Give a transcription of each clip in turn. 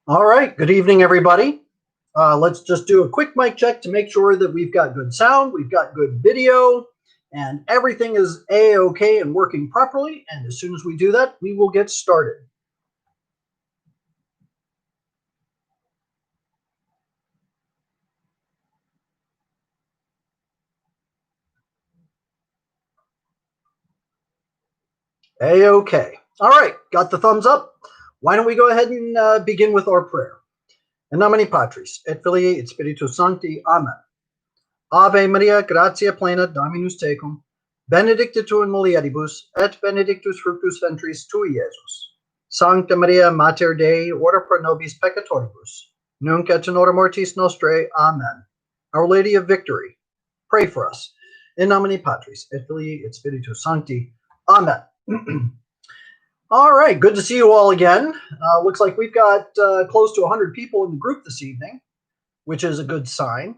All right, good evening, everybody. Let's just do a quick mic check to make sure that we've got good sound, we've got good video, and everything is A-OK and working properly. And as soon as we do that, we will get started. A-OK. All right, got the thumbs up. Why don't we go ahead and begin with our prayer? In nomine Patris, et Filii, et Spiritus Sancti. Amen. Ave Maria, gratia plena, Dominus tecum, benedicta tu in mulieribus, et benedictus fructus ventris tui, Iesus. Sancta Maria, Mater Dei, ora pro nobis peccatoribus, nunc et in hora mortis nostrae. Amen. Our Lady of Victory, pray for us. In nomine Patris, et Filii, et Spiritus Sancti. Amen. All right, good to see you all again. Looks like we've got close to 100 people in the group this evening, which is a good sign.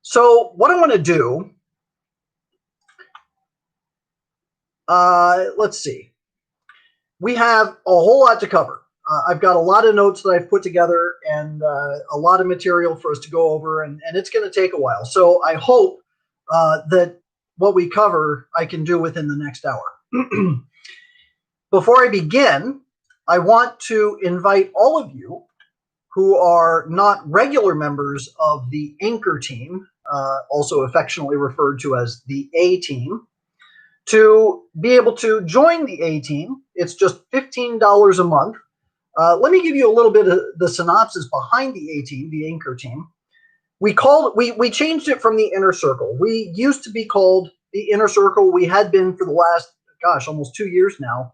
So what I want to do, let's see. We have a whole lot to cover. I've got a lot of notes that I've put together and a lot of material for us to go over, and it's going to take a while. So I hope that what we cover I can do within the next hour. Before I begin, I want to invite all of you who are not regular members of the Anchor team, also affectionately referred to as the A team, to be able to join the A team. It's just $15 a month. Let me give you a little bit of the synopsis behind the A team, the Anchor team. We changed it from the Inner Circle. We used to be called the Inner Circle. We had been for the last, almost 2 years now.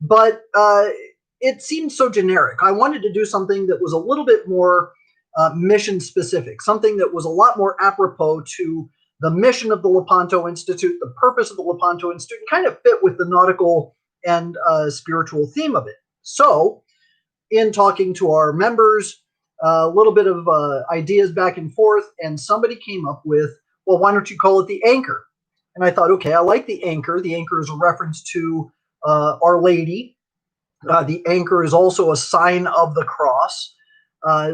But it seemed so generic. I wanted to do something that was a little bit more mission specific, something that was a lot more apropos to the mission of the Lepanto Institute, the purpose of the Lepanto Institute, and kind of fit with the nautical and spiritual theme of it. So in talking to our members, a little bit of ideas back and forth, and somebody came up with, well, why don't you call it the Anchor? And I thought, okay, I like the Anchor. The Anchor is a reference to Our Lady. The anchor is also a sign of the cross.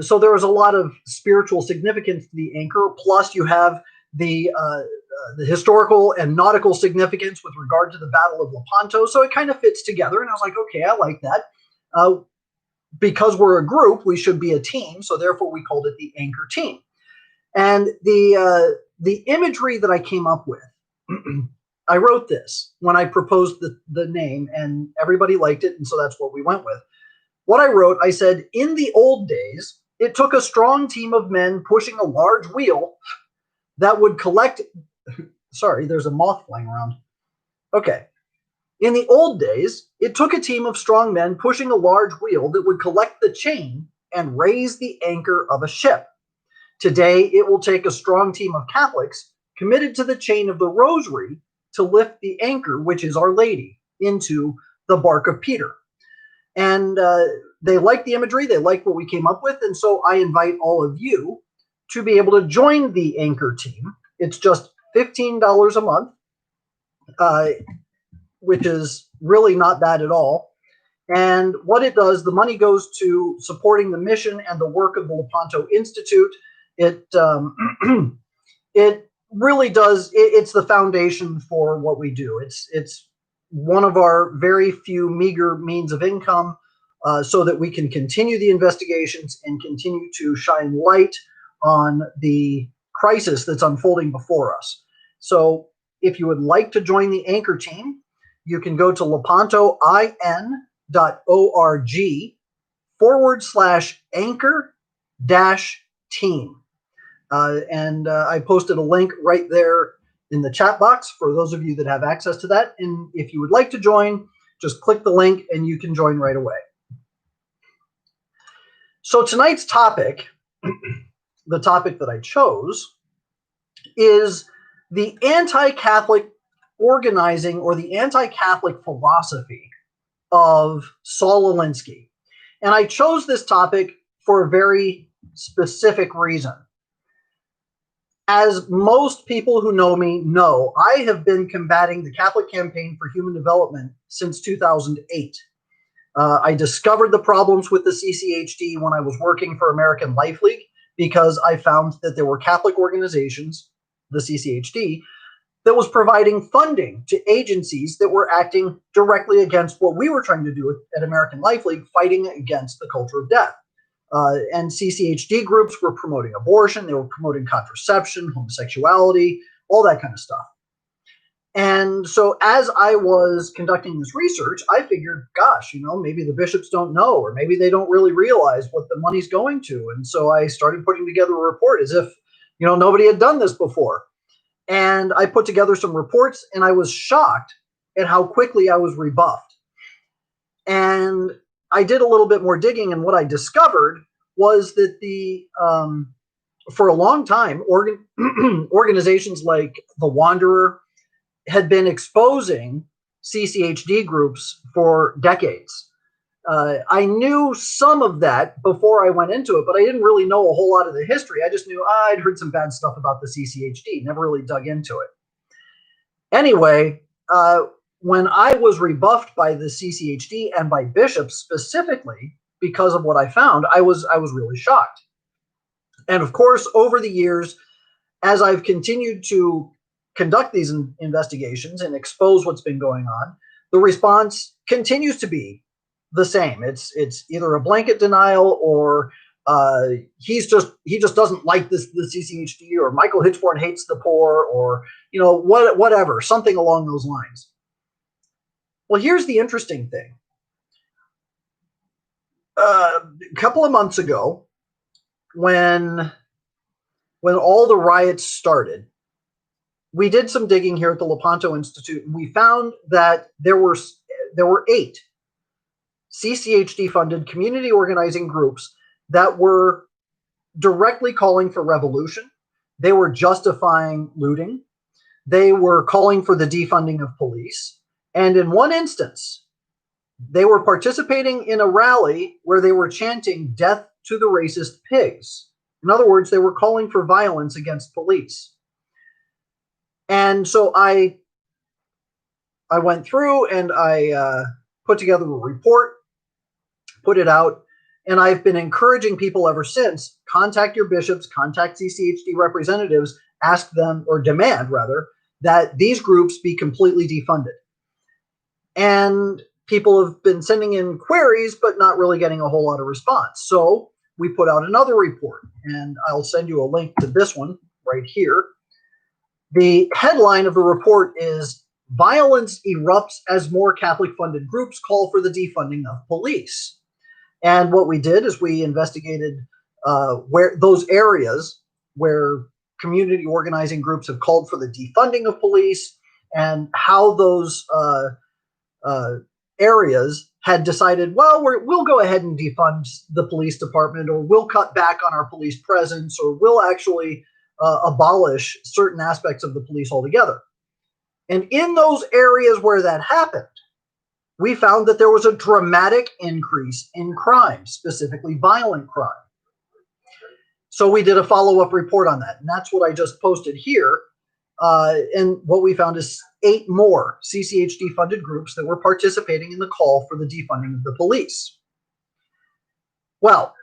So there is a lot of spiritual significance to the anchor. Plus, you have the historical and nautical significance with regard to the Battle of Lepanto. So it kind of fits together. And I was like, okay, I like that. Because we're a group, we should be a team. So therefore, we called it the Anchor Team. And the imagery that I came up with, I wrote this when I proposed the name, and everybody liked it, and so that's what we went with. What I wrote, I said, in the old days, it took a strong team of men pushing a large wheel that would collect... Sorry, there's a moth flying around. Okay. In the old days, it took a team of strong men pushing a large wheel that would collect the chain and raise the anchor of a ship. Today, it will take a strong team of Catholics committed to the chain of the Rosary to lift the anchor, which is Our Lady, into the bark of Peter. And they like the imagery, they like what we came up with, and so I invite all of you to be able to join the Anchor team. It's just $15 a month, which is really not bad at all. And what it does, the money goes to supporting the mission and the work of the Lepanto Institute. It really does. It's the foundation for what we do. It's one of our very few meager means of income, so that we can continue the investigations and continue to shine light on the crisis that's unfolding before us. So if you would like to join the Anchor team, you can go to lepantoin.org/anchor-team. And I posted a link right there in the chat box for those of you that have access to that. And if you would like to join, just click the link and you can join right away. So tonight's topic, the topic that I chose, is the anti-Catholic organizing or the anti-Catholic philosophy of Saul Alinsky. And I chose this topic for a very specific reason. As most people who know me know, I have been combating the Catholic Campaign for Human Development since 2008. I discovered the problems with the CCHD when I was working for American Life League, because I found that there were Catholic organizations, the CCHD, that was providing funding to agencies that were acting directly against what we were trying to do at American Life League, fighting against the culture of death. And CCHD groups were promoting abortion, they were promoting contraception, homosexuality, all that kind of stuff. And so as I was conducting this research, I figured, gosh, maybe the bishops don't know, or maybe they don't really realize what the money's going to. And so I started putting together a report as if, nobody had done this before. And I put together some reports, and I was shocked at how quickly I was rebuffed. And I did a little bit more digging, and what I discovered was that for a long time, organizations like The Wanderer had been exposing CCHD groups for decades. I knew some of that before I went into it, but I didn't really know a whole lot of the history. I just knew I'd heard some bad stuff about the CCHD, never really dug into it. Anyway, when I was rebuffed by the CCHD and by bishops specifically because of what I found, I was really shocked. And of course, over the years, as I've continued to conduct these investigations and expose what's been going on, the response continues to be the same. It's either a blanket denial, or he just doesn't like the CCHD, or Michael Hitchborn hates the poor, or whatever, something along those lines. Well, here's the interesting thing. A couple of months ago, when all the riots started, we did some digging here at the Lepanto Institute, and we found that there were 8 CCHD-funded community organizing groups that were directly calling for revolution. They were justifying looting. They were calling for the defunding of police. And in one instance, they were participating in a rally where they were chanting "Death to the racist pigs." In other words, they were calling for violence against police. And so I went through and I put together a report, put it out, and I've been encouraging people ever since: contact your bishops, contact CCHD representatives, ask them, or demand rather, that these groups be completely defunded. And people have been sending in queries, but not really getting a whole lot of response. So we put out another report, and I'll send you a link to this one right here. The headline of the report is "Violence Erupts as More Catholic-Funded Groups Call for the Defunding of Police." And what we did is we investigated where those areas where community organizing groups have called for the defunding of police, and how those areas had decided, well, we'll go ahead and defund the police department, or we'll cut back on our police presence, or we'll actually abolish certain aspects of the police altogether. And in those areas where that happened, we found that there was a dramatic increase in crime, specifically violent crime. So we did a follow-up report on that, and that's what I just posted here. And what we found is 8 more CCHD-funded groups that were participating in the call for the defunding of the police. Well,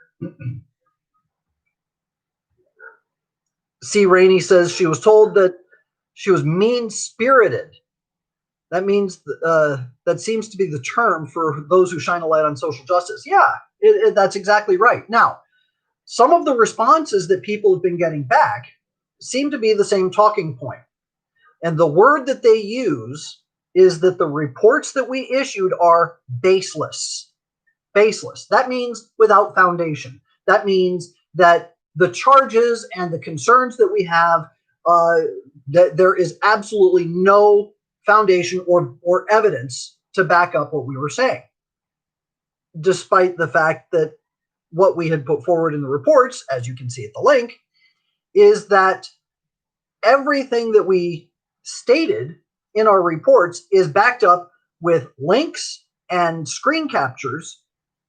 C. Rainey says she was told that she was mean-spirited. That means that seems to be the term for those who shine a light on social justice. Yeah, that's exactly right. Now, some of the responses that people have been getting back seem to be the same talking point. And the word that they use is that the reports that we issued are baseless. Baseless. That means without foundation. That means that the charges and the concerns that we have, that there is absolutely no foundation or evidence to back up what we were saying, despite the fact that what we had put forward in the reports, as you can see at the link, is that everything that we stated in our reports is backed up with links and screen captures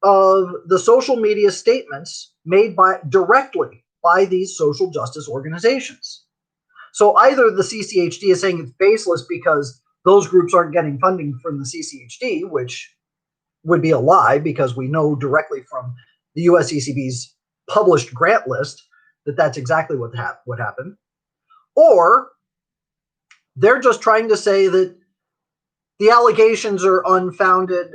of the social media statements made directly by these social justice organizations. So either the CCHD is saying it's baseless because those groups aren't getting funding from the CCHD, which would be a lie, because we know directly from the USCCB's published grant list that that's exactly what happened. Or they're just trying to say that the allegations are unfounded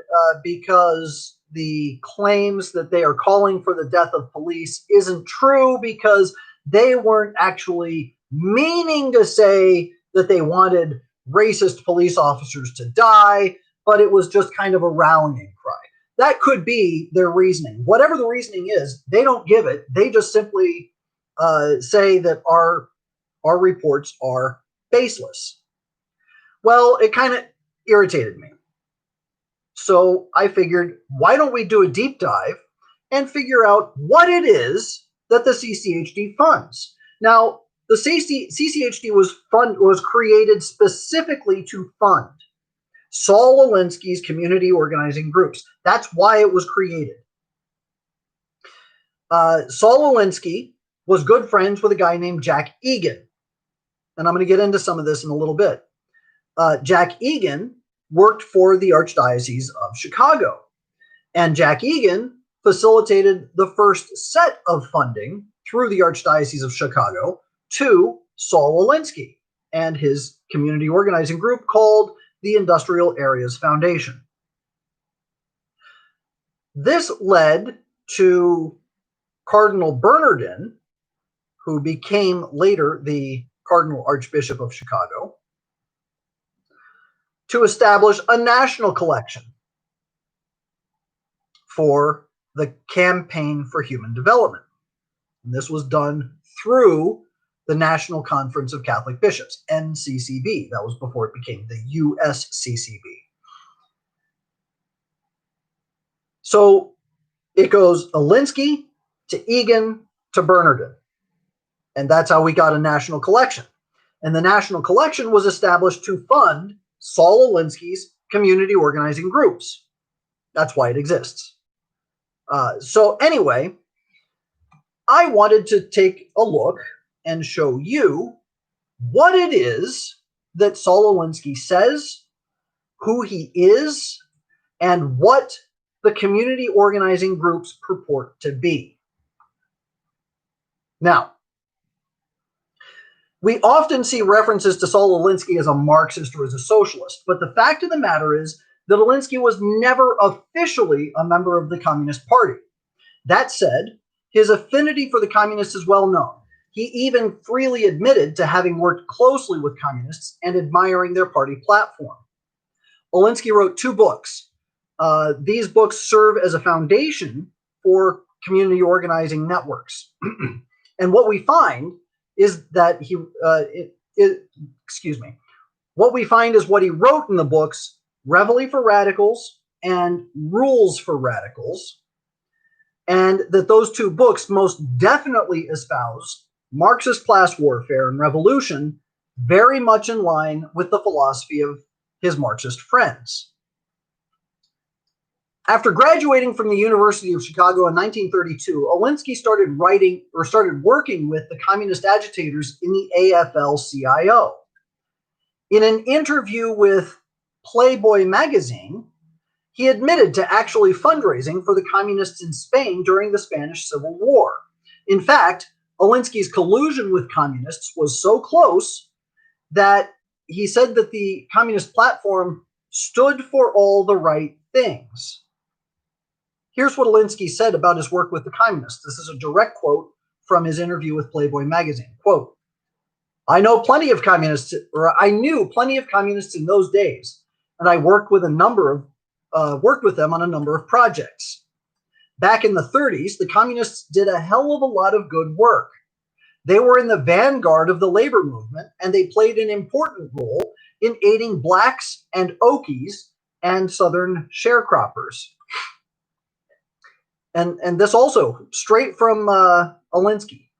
because the claims that they are calling for the death of police isn't true, because they weren't actually meaning to say that they wanted racist police officers to die, but it was just kind of a rallying cry. That could be their reasoning. Whatever the reasoning is, they don't give it. They just simply say that our reports are baseless. Well, it kind of irritated me. So I figured, why don't we do a deep dive and figure out what it is that the CCHD funds? Now, the CCHD was created specifically to fund Saul Alinsky's community organizing groups. That's why it was created. Saul Alinsky was good friends with a guy named Jack Egan. And I'm going to get into some of this in a little bit. Jack Egan worked for the Archdiocese of Chicago. And Jack Egan facilitated the first set of funding through the Archdiocese of Chicago to Saul Alinsky and his community organizing group called the Industrial Areas Foundation. This led to Cardinal Bernardin, who became later the Cardinal Archbishop of Chicago, to establish a national collection for the Campaign for Human Development. And this was done through the National Conference of Catholic Bishops, NCCB. That was before it became the USCCB. So it goes Alinsky to Egan to Bernardin. And that's how we got a national collection. And the national collection was established to fund Saul Alinsky's community organizing groups. That's why it exists. So anyway, I wanted to take a look and show you what it is that Saul Alinsky says, who he is, and what the community organizing groups purport to be. Now, we often see references to Saul Alinsky as a Marxist or as a socialist, but the fact of the matter is that Alinsky was never officially a member of the Communist Party. That said, his affinity for the communists is well known. He even freely admitted to having worked closely with communists and admiring their party platform. Alinsky wrote 2 books. These books serve as a foundation for community organizing networks. And what we find is that what we find is what he wrote in the books, Reveille for Radicals and Rules for Radicals, and that those 2 books most definitely espouse Marxist class warfare and revolution, very much in line with the philosophy of his Marxist friends. After graduating from the University of Chicago in 1932, Alinsky started working with the communist agitators in the AFL-CIO. In an interview with Playboy magazine, he admitted to actually fundraising for the communists in Spain during the Spanish Civil War. In fact, Alinsky's collusion with communists was so close that he said that the communist platform stood for all the right things. Here's what Alinsky said about his work with the communists. This is a direct quote from his interview with Playboy magazine. Quote, I knew plenty of communists in those days, and I worked with them on a number of projects. Back in the 30s, the communists did a hell of a lot of good work. They were in the vanguard of the labor movement, and they played an important role in aiding blacks and Okies and Southern sharecroppers. And this also straight from Alinsky.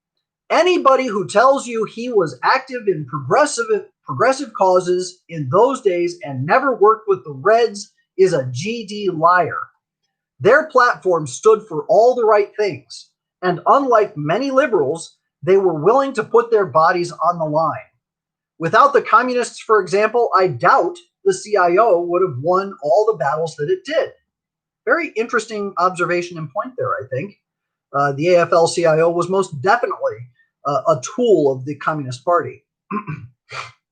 Anybody who tells you he was active in progressive causes in those days and never worked with the Reds is a GD liar. Their platform stood for all the right things, and unlike many liberals, they were willing to put their bodies on the line. Without the communists, for example, I doubt the CIO would have won all the battles that it did. Very interesting observation and point there, I think. The AFL-CIO was most definitely a tool of the Communist Party.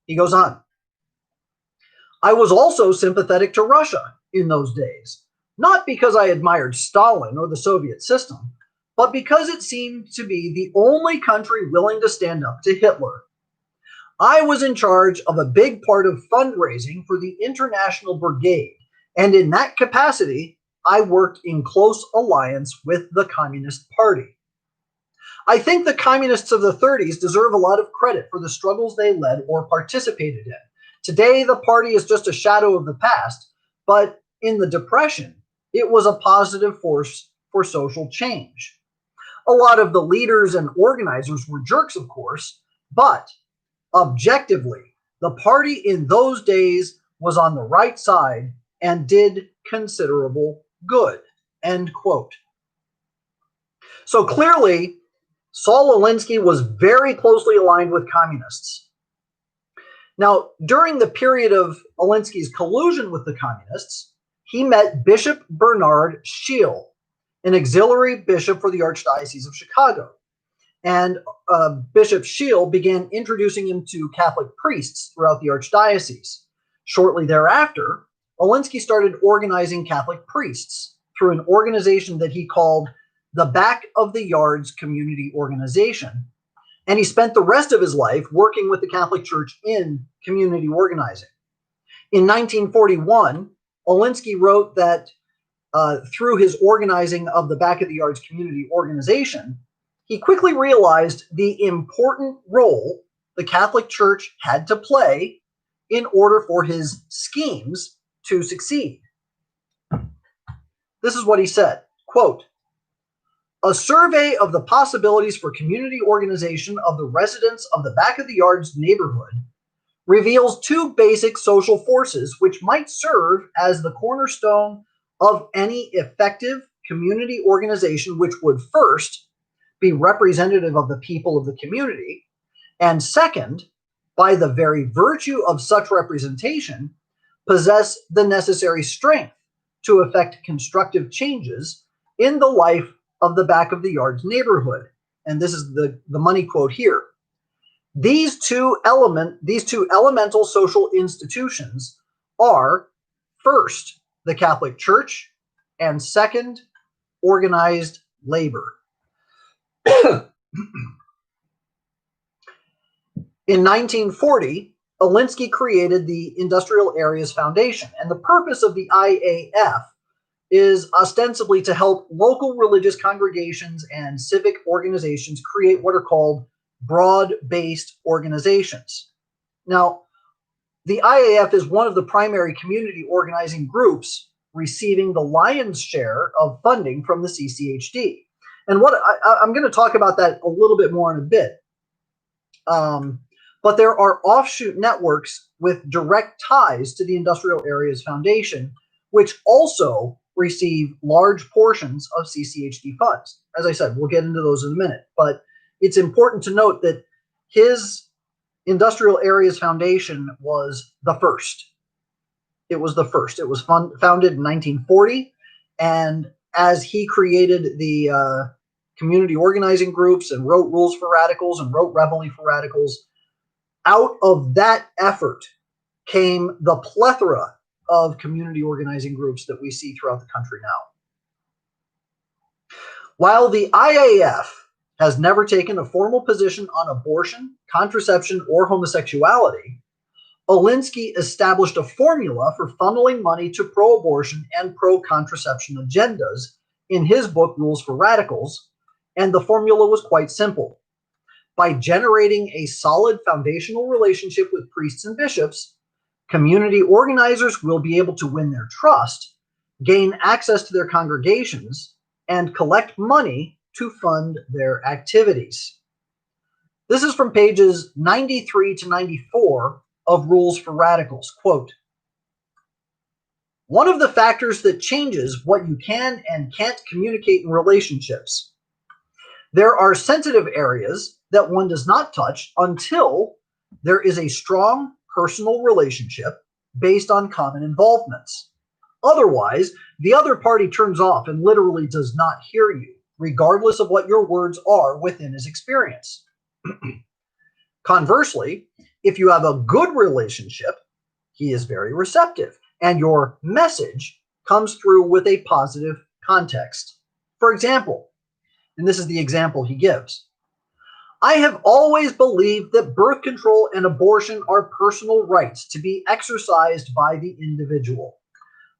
He goes on. I was also sympathetic to Russia in those days, not because I admired Stalin or the Soviet system, but because it seemed to be the only country willing to stand up to Hitler. I was in charge of a big part of fundraising for the International Brigade, and in that capacity, I worked in close alliance with the Communist Party. I think the communists of the 30s deserve a lot of credit for the struggles they led or participated in. Today, the party is just a shadow of the past, but in the Depression, it was a positive force for social change. A lot of the leaders and organizers were jerks, of course, but objectively, the party in those days was on the right side and did considerable good. End quote. So clearly, Saul Alinsky was very closely aligned with communists. Now, during the period of Alinsky's collusion with the communists, he met Bishop Bernard Schiele, an auxiliary bishop for the Archdiocese of Chicago. And Bishop Schiele began introducing him to Catholic priests throughout the Archdiocese. Shortly thereafter, Alinsky started organizing Catholic priests through an organization that he called the Back of the Yards Community Organization. And he spent the rest of his life working with the Catholic Church in community organizing. In 1941, Alinsky wrote that through his organizing of the Back of the Yards Community Organization, he quickly realized the important role the Catholic Church had to play in order for his schemes to succeed. This is what he said, quote, "A survey of the possibilities for community organization of the residents of the Back of the Yards neighborhood reveals two basic social forces which might serve as the cornerstone of any effective community organization, which would first be representative of the people of the community, and second, by the very virtue of such representation, possess the necessary strength to effect constructive changes in the life of the Back of the Yards neighborhood." And this is the money quote here. These two elemental social institutions are, first, the Catholic Church, and second, organized labor. In 1940, Alinsky created the Industrial Areas Foundation, and the purpose of the IAF is ostensibly to help local religious congregations and civic organizations create what are called broad-based organizations. Now, the IAF is one of the primary community organizing groups receiving the lion's share of funding from the CCHD. And what I'm going to talk about that a little bit more in a bit. But there are offshoot networks with direct ties to the Industrial Areas Foundation, which also receive large portions of CCHD funds. As I said, we'll get into those in a minute. But it's important to note that his Industrial Areas Foundation was the first. It was the first. It was founded in 1940, and as he created the community organizing groups and wrote Rules for Radicals and wrote Reveille for Radicals, out of that effort came the plethora of community organizing groups that we see throughout the country now. While the IAF has never taken a formal position on abortion, contraception, or homosexuality, Alinsky established a formula for funneling money to pro-abortion and pro-contraception agendas in his book, Rules for Radicals, and the formula was quite simple. By generating a solid foundational relationship with priests and bishops, community organizers will be able to win their trust, gain access to their congregations, and collect money to fund their activities. This is from pages 93 to 94 of Rules for Radicals. Quote, "One of the factors that changes what you can and can't communicate in relationships. There are sensitive areas that one does not touch until there is a strong personal relationship based on common involvements. Otherwise, the other party turns off and literally does not hear you, regardless of what your words are within his experience. Conversely, if you have a good relationship, he is very receptive, and your message comes through with a positive context. For example, and this is the example he gives, I have always believed that birth control and abortion are personal rights to be exercised by the individual.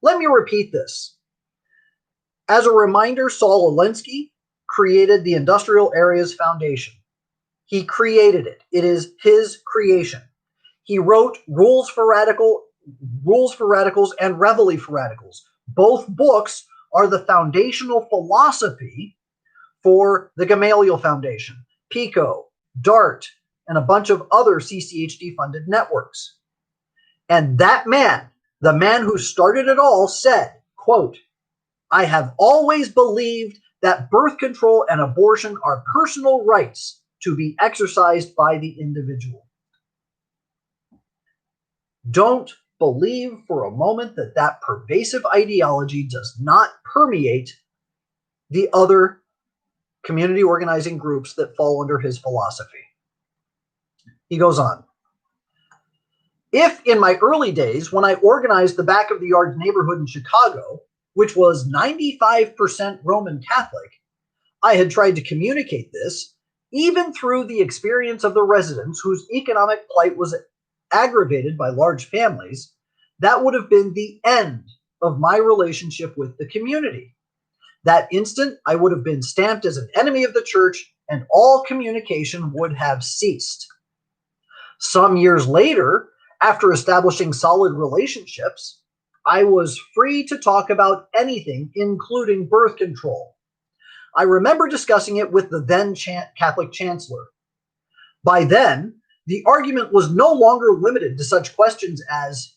Let me repeat this. As a reminder, Saul Alinsky created the Industrial Areas Foundation. He created it. It is his creation. He wrote Rules for Radicals and Reveille for Radicals. Both books are the foundational philosophy for the Gamaliel Foundation, PICO, DART, and a bunch of other CCHD funded networks. And that man, the man who started it all, said, quote, I have always believed that birth control and abortion are personal rights to be exercised by the individual. Don't believe for a moment that that pervasive ideology does not permeate the other community organizing groups that fall under his philosophy. He goes on. If in my early days, when I organized the back of the yard neighborhood in Chicago, which was 95% Roman Catholic, I had tried to communicate this, even through the experience of the residents whose economic plight was aggravated by large families, that would have been the end of my relationship with the community. That instant, I would have been stamped as an enemy of the church, and all communication would have ceased. Some years later, after establishing solid relationships, I was free to talk about anything, including birth control. I remember discussing it with the then Catholic chancellor. By then, the argument was no longer limited to such questions as,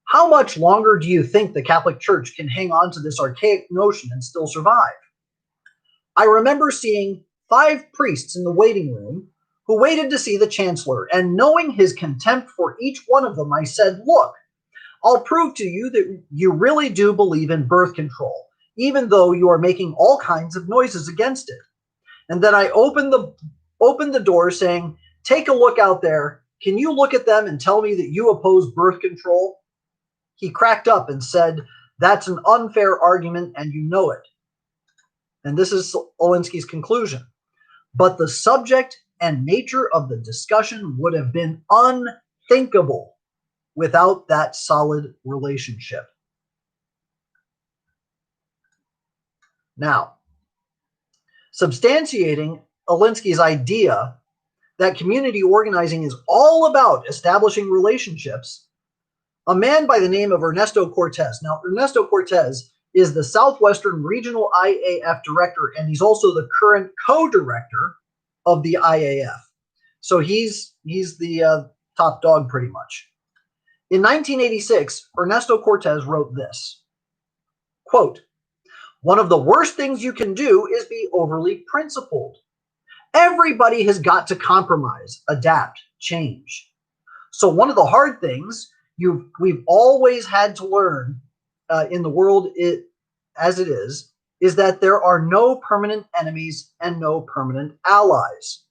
how much longer do you think the Catholic Church can hang on to this archaic notion and still survive? I remember seeing 5 priests in the waiting room who waited to see the chancellor, and knowing his contempt for each one of them, I said, look, I'll prove to you that you really do believe in birth control, even though you are making all kinds of noises against it. And then I opened the door saying, take a look out there. Can you look at them and tell me that you oppose birth control? He cracked up and said, that's an unfair argument and you know it. And this is Alinsky's conclusion. But the subject and nature of the discussion would have been unthinkable without that solid relationship. Now, substantiating Alinsky's idea that community organizing is all about establishing relationships, a man by the name of Ernesto Cortez. Now, Ernesto Cortez is the Southwestern Regional IAF Director, and he's also the current co-director of the IAF. So he's the top dog pretty much. In 1986, Ernesto Cortez wrote this, quote, one of the worst things you can do is be overly principled. Everybody has got to compromise, adapt, change. So one of the hard things we've always had to learn in the world as it is that there are no permanent enemies and no permanent allies.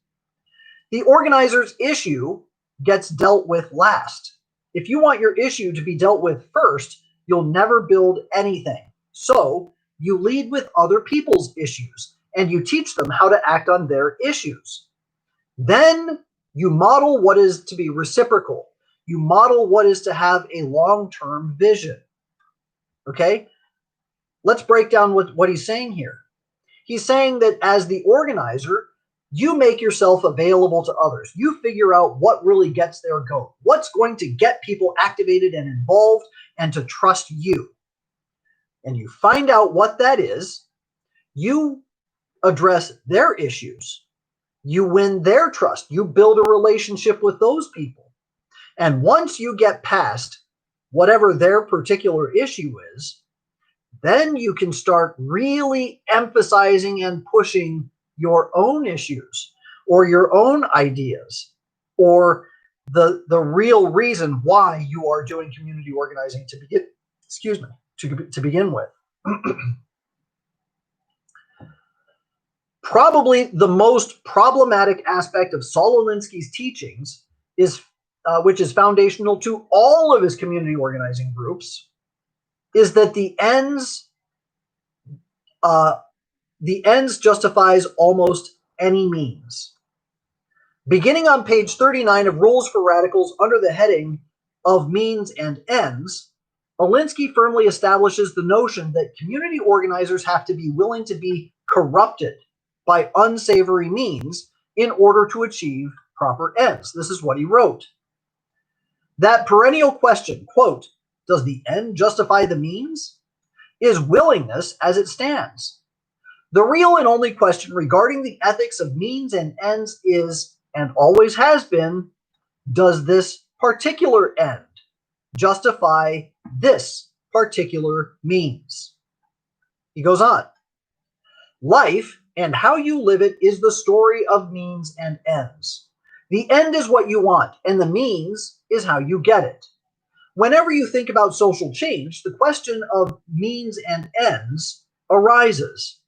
The organizer's issue gets dealt with last. If you want your issue to be dealt with first, you'll never build anything. So you lead with other people's issues and you teach them how to act on their issues. Then you model what is to be reciprocal. You model what is to have a long-term vision. Okay? Let's break down what he's saying here. He's saying that as the organizer, you make yourself available to others. You figure out what really gets their goat, what's going to get people activated and involved and to trust you. And you find out what that is. You address their issues. You win their trust. You build a relationship with those people. And once you get past whatever their particular issue is, then you can start really emphasizing and pushing your own issues or your own ideas or the real reason why you are doing community organizing to begin. Excuse me. to begin with. Probably the most problematic aspect of Saul Alinsky's teachings is, which is foundational to all of his community organizing groups, is that the ends justifies almost any means. Beginning on page 39 of Rules for Radicals under the heading of Means and Ends, Alinsky firmly establishes the notion that community organizers have to be willing to be corrupted by unsavory means in order to achieve proper ends. This is what he wrote. That perennial question, quote, does the end justify the means, is willingness as it stands. The real and only question regarding the ethics of means and ends is, and always has been, does this particular end justify this particular means? He goes on. Life and how you live it is the story of means and ends. The end is what you want, and the means is how you get it. Whenever you think about social change, the question of means and ends arises.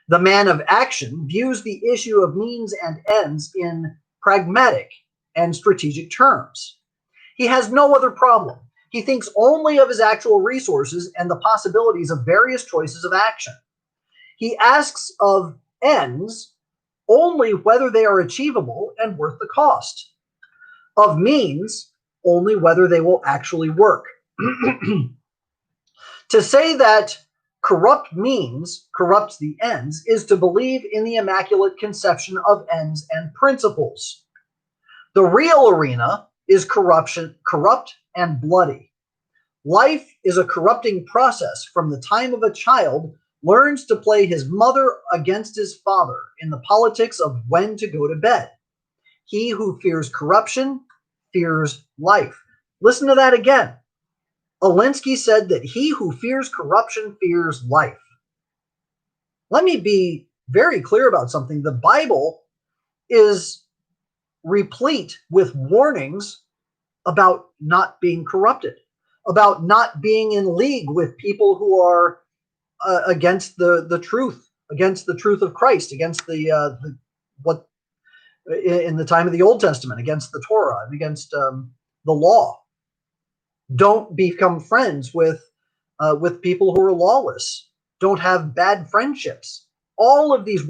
The man of action views the issue of means and ends in pragmatic and strategic terms. He has no other problem. He thinks only of his actual resources and the possibilities of various choices of action. He asks of ends only whether they are achievable and worth the cost. Of means, only whether they will actually work. To say that corrupt means corrupts the ends is to believe in the immaculate conception of ends and principles. The real arena is corrupt and bloody. Life is a corrupting process from the time of a child learns to play his mother against his father in the politics of when to go to bed. He who fears corruption fears life. Listen to that again. Alinsky said that he who fears corruption fears life. Let me be very clear about something. The Bible is replete with warnings about not being corrupted, about not being in league with people who are against the truth, against the truth of Christ, against what in the time of the Old Testament, against the Torah and against the law. Don't become friends with people who are lawless. Don't have bad friendships. All of these